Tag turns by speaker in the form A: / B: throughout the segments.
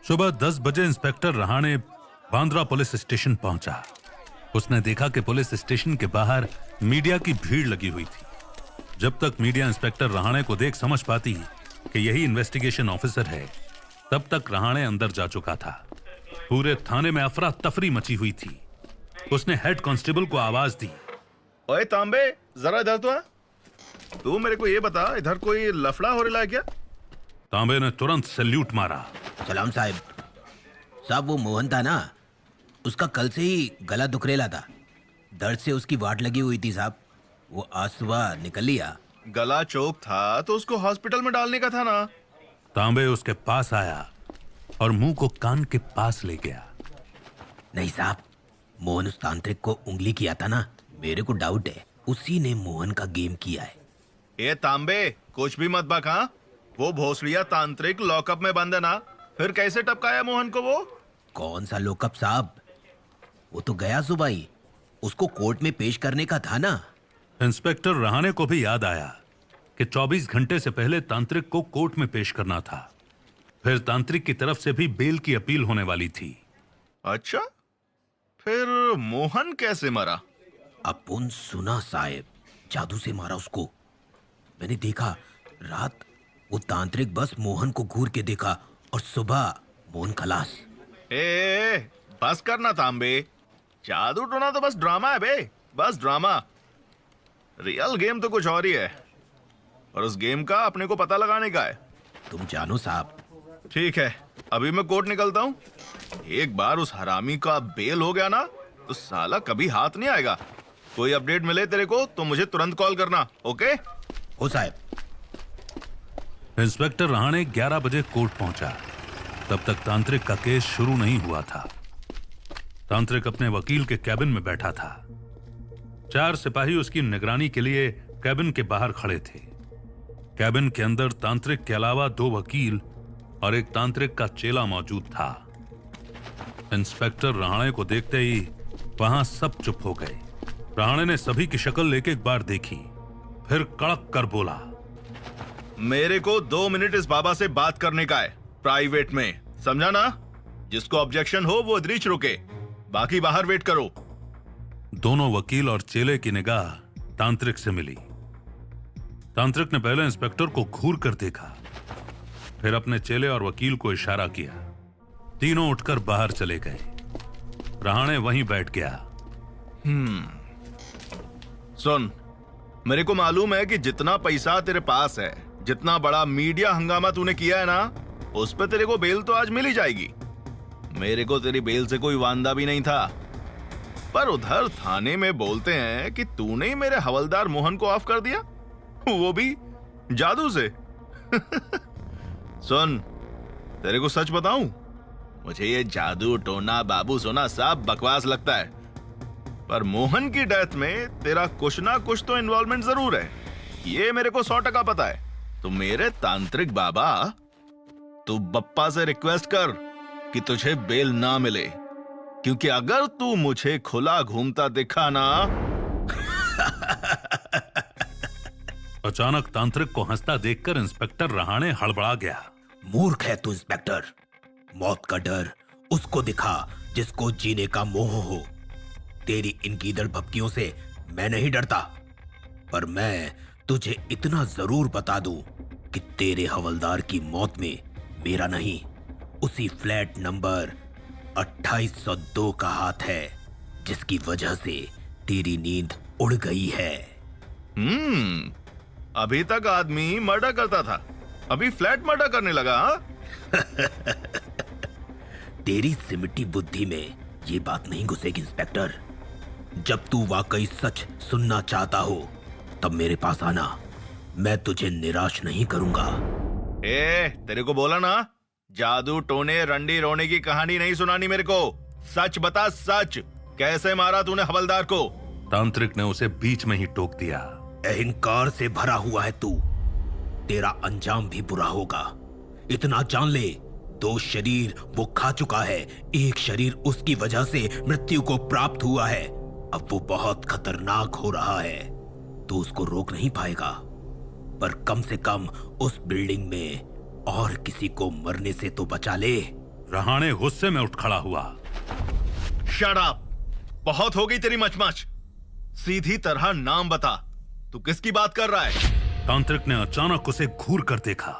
A: सुबह 10 बजे inspector Rahane Bandra police station पहुंचा। उसने देखा कि पुलिस स्टेशन के बाहर मीडिया की भीड़ लगी हुई थी। जब तक मीडिया इंस्पेक्टर रहाणे को देख समझ पाती कि यही इन्वेस्टिगेशन ऑफिसर है, तब तक रहाणे अंदर जा चुका था। पूरे थाने में अफरा तफरी मची हुई थी। उसने हेड कांस्टेबल को आवाज दी,
B: ओए तांबे, जरा इधर तो आ। तू मेरे को ये बता, इधर कोई लफड़ा हो रहा है क्या?
A: तांबे ने तुरंत सैल्यूट मारा।
C: सलाम साहब। साहब वो मोहन था ना, उसका कल से ही गला दुखरेला था। दर्द से उसकी वाट लगी हुई थी साहब। वो आज सुबह निकल लिया।
B: गला चौक था तो उसको हॉस्पिटल में डालने का था ना।
A: तांबे उसके पास आया और मुंह को कान के पास ले गया।
C: नहीं साहब, मोहन उस तांत्रिक को उंगली किया था ना, मेरे को डाउट है उसी ने मोहन का गेम किया है।
B: ये तांबे, कुछ भी मत बक। हाँ, वो भोसड़िया तांत्रिक लॉकअप में बंद है ना, फिर कैसे टपकाया मोहन को वो?
C: कौन सा लॉकअप साहब, वो तो गया सुबह ही। उसको कोर्ट में पेश करने का था ना।
A: इंस्पेक्टर रहाणे को भी याद आया कि 24 घंटे से पहले तांत्रिक को कोर्ट में पेश करना था। फिर तांत्रिक की तरफ से भी बेल की अपील होने वाली थी।
B: अच्छा, फिर मोहन कैसे मरा?
C: अपुन सुना साहब, जादू से मारा उसको। मैंने देखा रात वो तांत्रिक बस मोहन को घूर के देखा और सुबह मोहन खलास।
B: ए, बस करना तांबे, जादू टोना तो बस ड्रामा है बे, बस ड्रामा। रियल गेम तो कुछ और ही है, और उस गेम का अपने को पता लगाने का है।
C: तुम जानो साहब।
B: ठीक है, अभी मैं कोर्ट निकलता हूँ। एक बार उस हरामी का बेल हो गया ना, तो साला कभी हाथ नहीं आएगा। कोई अपडेट मिले तेरे को तो मुझे तुरंत कॉल करना, ओके?
C: हो साहब।
A: इंस्पेक्टर रहाणे 11 बजे कोर्ट पहुंचा। तब तक तांत्रिक का केस शुरू नहीं हुआ था। तांत्रिक अपने वकील के कैबिन में बैठा था। 4 सिपाही उसकी निगरानी के लिए कैबिन के बाहर खड़े थे। कैबिन के अंदर तांत्रिक के अलावा 2 वकील और एक तांत्रिक का चेला मौजूद था। इंस्पेक्टर रहाणे को देखते ही वहां सब चुप हो गए। रहाणे ने सभी की शक्ल एक एक बार देखी, फिर कड़क कर बोला,
B: मेरे को 2 मिनट इस बाबा से बात करने का है, प्राइवेट में, समझा ना? जिसको ऑब्जेक्शन हो वो इधर ही रुके, बाकी बाहर वेट करो।
A: दोनों वकील और चेले की निगाह तांत्रिक से मिली। तांत्रिक ने पहले इंस्पेक्टर को घूर कर देखा, फिर अपने चेले और वकील को इशारा किया। तीनों उठकर बाहर चले गए। रहाणे वहीं बैठ गया।
B: सुन, मेरे को मालूम है कि जितना पैसा तेरे पास है, जितना बड़ा मीडिया हंगामा तूने किया है ना, उस पे तेरे को बेल तो आज मिल ही जाएगी। मेरे को तेरी बेल से कोई वांदा भी नहीं था, पर उधर थाने में बोलते हैं कि तूने ही मेरे हवलदार मोहन को ऑफ कर दिया, वो भी जादू से। सुन, तेरे को सच बताऊं, मुझे ये जादू टोना बाबू सोना सब बकवास लगता है, पर मोहन की डेथ में तेरा कुछ ना कुछ तो इन्वॉल्वमेंट जरूर है, ये मेरे को 100% पता है। तो मेरे तांत्रिक बाबा, तू बप्पा से रिक्वेस्ट कर कि तुझे बेल ना मिले, क्योंकि अगर तू मुझे खुला घूमता दिखा ना।
A: अचानक तांत्रिक को हंसता देखकर इंस्पेक्टर रहाणे हड़बड़ा गया।
C: मूर्ख है तू इंस्पेक्टर। मौत का डर उसको दिखा जिसको जीने का मोह हो। तेरी इन गीदड़ भपकियों से मैं नहीं डरता, पर मैं तुझे इतना जरूर बता दूं कि तेरे हवलदार की मौत में मेरा नहीं, उसी फ्लैट नंबर 2802 का हाथ है, जिसकी वजह से तेरी नींद उड़ गई है।
B: अभी तक आदमी मर्डर करता था, अभी फ्लैट मर्डर करने लगा। हाँ?
C: तेरी सिमटी बुद्धि में ये बात नहीं घुसेगी इंस्पेक्टर। जब तू वाकई सच सुनना चाहता हो तब मेरे पास आना, मैं तुझे निराश नहीं करूंगा।
B: तेरे को बोला ना, जादू टोने रंडी रोने की कहानी नहीं सुनानी मेरे को। सच बता, सच कैसे मारा तूने हवलदार को?
A: तांत्रिक ने उसे बीच में ही टोक दिया।
C: अहंकार से भरा हुआ है तू, तेरा अंजाम भी बुरा होगा। इतना जान ले, 2 शरीर वो खा चुका है, एक शरीर उसकी वजह से मृत्यु को प्राप्त हुआ है। अब वो बहुत खतरनाक हो रहा है, तो उसको रोक नहीं पाएगा, पर कम से कम उस बिल्डिंग में और किसी को मरने से तो बचा ले।
A: रहाणे गुस्से में उठ खड़ा हुआ।
B: Shut up! बहुत हो गई तेरी मचमच। सीधी तरह नाम बता, तू किसकी बात कर रहा है?
A: तांत्रिक ने अचानक उसे घूर कर देखा।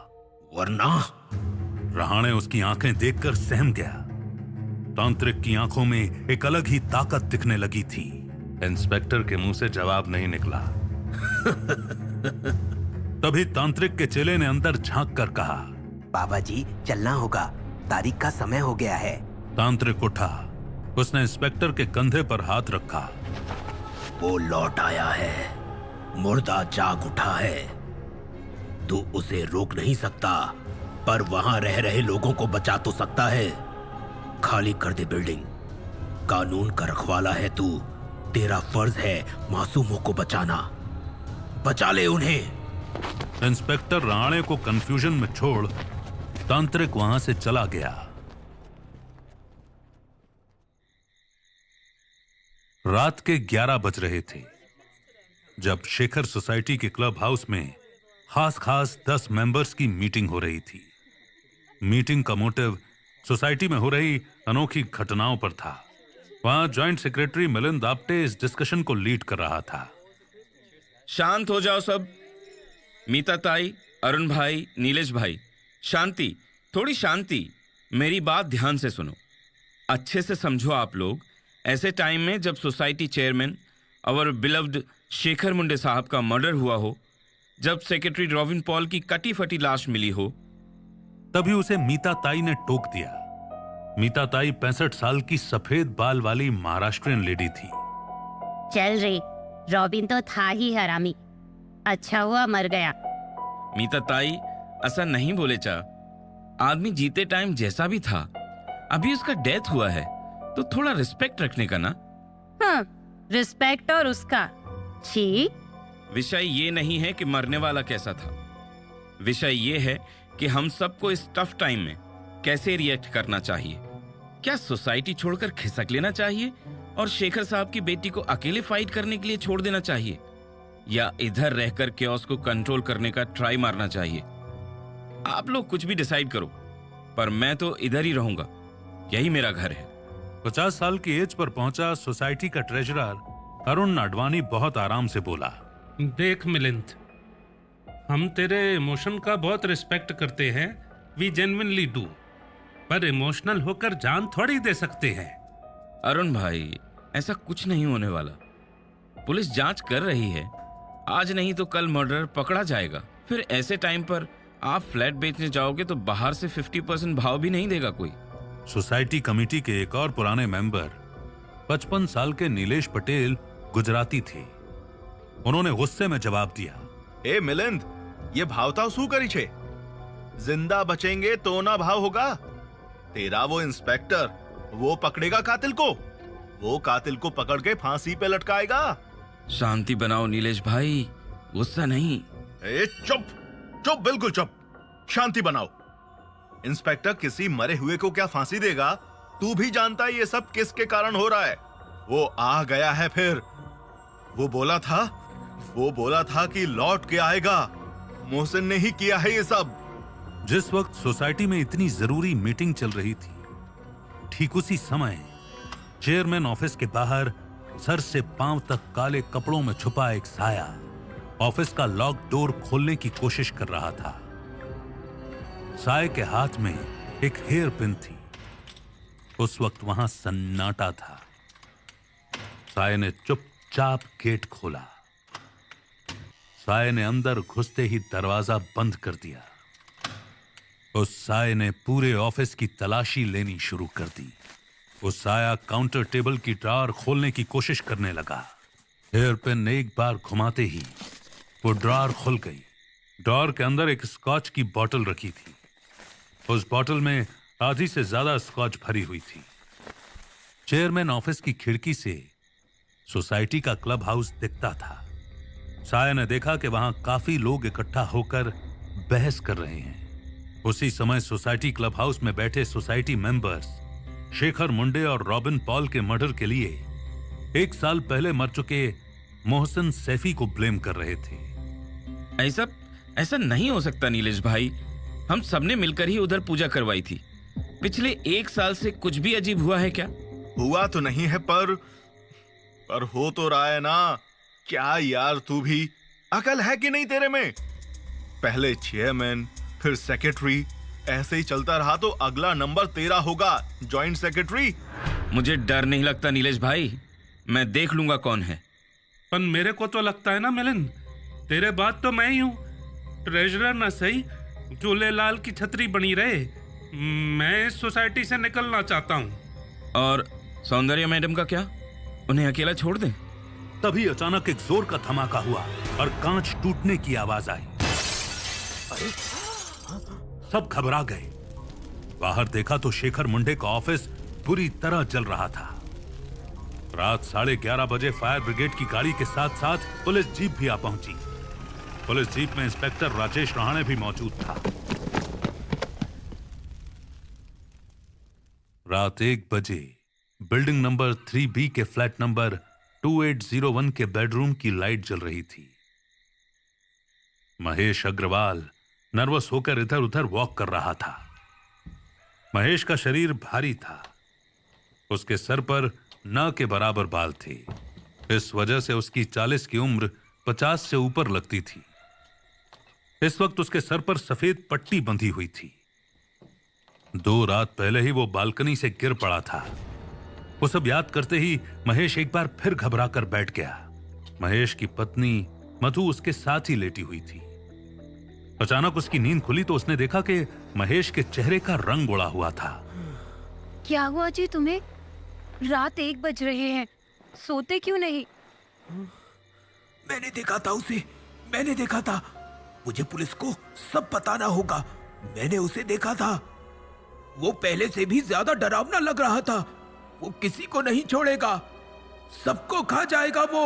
C: वरना
A: रहाणे उसकी आंखें देखकर सहम गया। तांत्रिक की आंखों में एक अलग ही ताकत दिखने लगी थी। इंस्पेक्टर के मुंह से जवाब नहीं निकला। तभी तांत्रिक के चेले ने अंदर झांक कर कहा,
D: बाबा जी चलना होगा, तारीख का समय हो गया है।
A: तांत्रिक उठा। उसने इंस्पेक्टर के कंधे पर हाथ रखा।
C: वो लौट आया है, मुर्दा जाग उठा है। तू उसे रोक नहीं सकता, पर वहां रह रहे लोगों को बचा तो सकता है। खाली कर दे बिल्डिंग। कानून का रखवाला है तू, तेरा फर्ज है मासूमों को बचाना। बचा ले उन्हें।
A: इंस्पेक्टर राणे को कंफ्यूजन में छोड़ तांत्रिक वहां से चला गया। रात के 11 बज रहे थे जब शेखर सोसाइटी के क्लब हाउस में खास 10 मेंबर्स की मीटिंग हो रही थी। मीटिंग का मोटिव सोसाइटी में हो रही अनोखी घटनाओं पर था। वहां जॉइंट सेक्रेटरी मिलिंद आप्टे इस डिस्कशन को लीड कर रहा था।
E: शांत हो जाओ सब। मीता ताई, अरुण भाई, नीलेश भाई, शांति, थोड़ी शांति। मेरी बात ध्यान से सुनो, अच्छे से समझो आप लोग। ऐसे टाइम में जब सोसाइटी चेयरमैन और बिलव्ड शेखर मुंडे साहब का मर्डर हुआ हो, जब सेक्रेटरी रॉबिन पॉल की कटी फटी लाश मिली हो,
A: तभी उसे मीता ताई ने टोक दिया। मीता ताई 65 साल की सफेद बाल वाली महाराष्ट्रियन लेडी थी।
F: चल रे, रॉबिन तो था ही हरामी, अच्छा हुआ मर गया।
E: मीता ताई ऐसा नहीं बोले चा। आदमी जीते टाइम जैसा भी था, अभी उसका डेथ हुआ है तो थोड़ा रिस्पेक्ट रखने का ना।
F: हाँ, रिस्पेक्ट और उसका छी।
E: विषय ये नहीं है कि मरने वाला कैसा था, विषय ये है कि हम सबको इस टफ टाइम में कैसे रिएक्ट करना चाहिए। क्या सोसाइटी छोड़कर खिसक लेना चाहिए और शेखर साहब की बेटी को अकेले फाइट करने के लिए छोड़ देना चाहिए, या इधर रहकर केओस को कंट्रोल करने का ट्राई मारना चाहिए? आप लोग कुछ भी डिसाइड करो, पर मैं तो इधर ही रहूंगा, यही मेरा घर है।
A: 50 साल की एज पर पहुंचा सोसाइटी का ट्रेजरर अरुण नाडवानी बहुत आराम से बोला,
G: देख मिलिंद, हम तेरे इमोशन का बहुत रिस्पेक्ट करते हैं, वी जेन्युइनली डू, पर इमोशनल होकर जान थोड़ी दे सकते हैं।
E: अरुण भाई, ऐसा कुछ नहीं होने वाला। पुलिस जांच कर रही है, आज नहीं तो कल मर्डर पकड़ा जाएगा। फिर ऐसे टाइम पर आप फ्लैट बेचने जाओगे तो बाहर से 50% भाव भी नहीं देगा कोई।
A: सोसाइटी कमेटी के एक और पुराने मेंबर 55 साल के नीलेश पटेल गुजराती थे। उन्होंने गुस्से में जवाब दिया,
B: ए मिलिंद, ये भावताव शू करी छे? जिंदा बचेंगे तो ना भाव होगा। तेरा वो इंस्पेक्टर, वो पकड़ेगा कातिल को, वो कातिल को पकड़ के फांसी पे लटकाएगा।
E: शांति बनाओ नीलेश भाई, गुस्सा नहीं।
B: ए चुप चुप, बिल्कुल चुप। शांति बनाओ। इंस्पेक्टर किसी मरे हुए को क्या फांसी देगा? तू भी जानता है ये सब किसके कारण हो रहा है। वो आ गया है फिर। वो बोला था कि लौट के आएगा। मोहसिन ने ही किया है ये सब।
A: जिस वक्त सोसाइटी में इतनी जरूरी मीटिंग चल रही थी, ठीक उसी समय चेयरमैन ऑफिस के बाहर सर से पांव तक काले कपड़ों में छुपा एक साया ऑफिस का लॉक डोर खोलने की कोशिश कर रहा था। साये के हाथ में एक हेयर पिन थी। उस वक्त वहां सन्नाटा था। साये ने चुपचाप गेट खोला। साये ने अंदर घुसते ही दरवाजा बंद कर दिया। उस साये ने पूरे ऑफिस की तलाशी लेनी शुरू कर दी। वो साया काउंटर टेबल की ड्रॉअर खोलने की कोशिश करने लगा। हेयर पिन एक बार घुमाते ही वो ड्रॉअर खुल गई। ड्रॉअर के अंदर एक स्कॉच की बोतल रखी थी। उस बोतल में आधी से ज्यादा स्कॉच भरी हुई थी। चेयरमैन ऑफिस की खिड़की से सोसाइटी का क्लब हाउस दिखता था। साया ने देखा कि वहां काफी लोग इकट्ठा होकर बहस कर रहे हैं। उसी समय सोसाइटी क्लब हाउस में बैठे सोसाइटी मेंबर्स शेखर मुंडे और रॉबिन पॉल के मर्डर के लिए 1 साल पहले मर चुके मोहसिन सैफी को ब्लेम कर रहे थे।
E: ऐसा नहीं हो सकता नीलेश भाई, हम सबने मिलकर ही उधर पूजा करवाई थी। पिछले 1 साल से कुछ भी अजीब हुआ है क्या?
B: हुआ तो नहीं है पर हो तो रहा है ना। क्या यार, तू भी अकल है कि नहीं तेरे में? पहले चेयरमैन, फिर सेक्रेटरी, ऐसे ही चलता रहा तो अगला नंबर तेरा होगा, जॉइंट सेक्रेटरी।
E: मुझे डर नहीं लगता नीलेश भाई, मैं देख लूंगा कौन है।
G: पर मेरे को तो लगता है ना मिलिंद, तेरे बाद तो मैं ही हूँ। ट्रेजरर ना सही, झूलेलाल की छतरी बनी रहे। मैं इस सोसाइटी से निकलना चाहता हूँ।
E: और सौंदर्य मैडम का क्या? उन्हें अकेला छोड़ दें?
A: तभी अचानक एक जोर का धमाका हुआ और कांच टूटने की आवाज आई। सब घबरा गए। बाहर देखा तो शेखर मुंडे का ऑफिस बुरी तरह जल रहा था। रात 11:30 बजे फायर ब्रिगेड की गाड़ी के साथ साथ पुलिस जीप भी आ पहुंची। पुलिस जीप में इंस्पेक्टर राजेश रहाणे भी मौजूद था। रात 1 बजे बिल्डिंग नंबर 3B के फ्लैट नंबर 2801 के बेडरूम की लाइट जल रही थी। महेश अग्रवाल नर्वस होकर इधर उधर वॉक कर रहा था। महेश का शरीर भारी था। उसके सर पर न के बराबर बाल थे। इस वजह से उसकी 40 की उम्र 50 से ऊपर लगती थी। इस वक्त उसके सर पर सफेद पट्टी बंधी हुई थी। 2 रात पहले ही वो बालकनी से गिर पड़ा था। वो सब याद करते ही महेश एक बार फिर घबरा कर बैठ गया। महेश की पत्नी मधु उसके साथ ही लेटी हुई थी। अचानक उसकी नींद खुली तो उसने देखा कि महेश के चेहरे का रंग उड़ा हुआ था।
H: क्या हुआ जी तुम्हें? रात 1 बज रहे हैं, सोते क्यों नहीं?
C: मैंने देखा था उसे, मैंने देखा था। मुझे पुलिस को सब बताना होगा। मैंने उसे देखा था। वो पहले से भी ज्यादा डरावना लग रहा था। वो किसी को नहीं छोड़ेगा, सबको खा जाएगा वो।